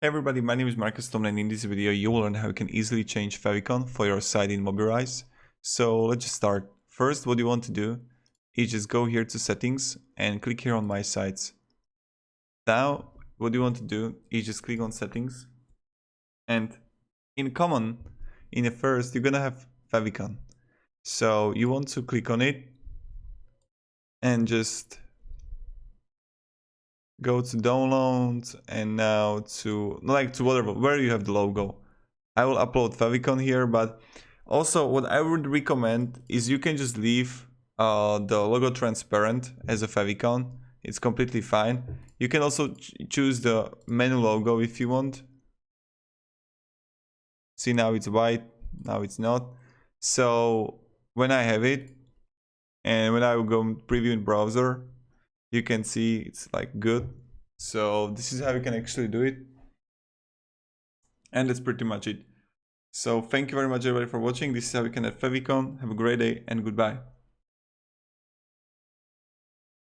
Hey everybody, my name is Marcus Tom, and in this video you will learn how you can easily change Favicon for your site in Mobirise. So let's just start. First, what you want to do is just go here to settings and click here on my sites. Now what you want to do is just click on settings, and in common, in the first, you're gonna have Favicon. So you want to click on it and just go to download, and now to whatever where you have the logo. I will upload Favicon here, but also what I would recommend is you can just leave the logo transparent as a Favicon. It's completely fine. You can also choose the menu logo if you want. See, now it's white, now it's not. So when I have it, and when I will go preview in browser, you can see it's like good. So this is how you can actually do it, and that's pretty much it. So thank you very much everybody for watching. This is how you can add Favicon. Have a great day and goodbye.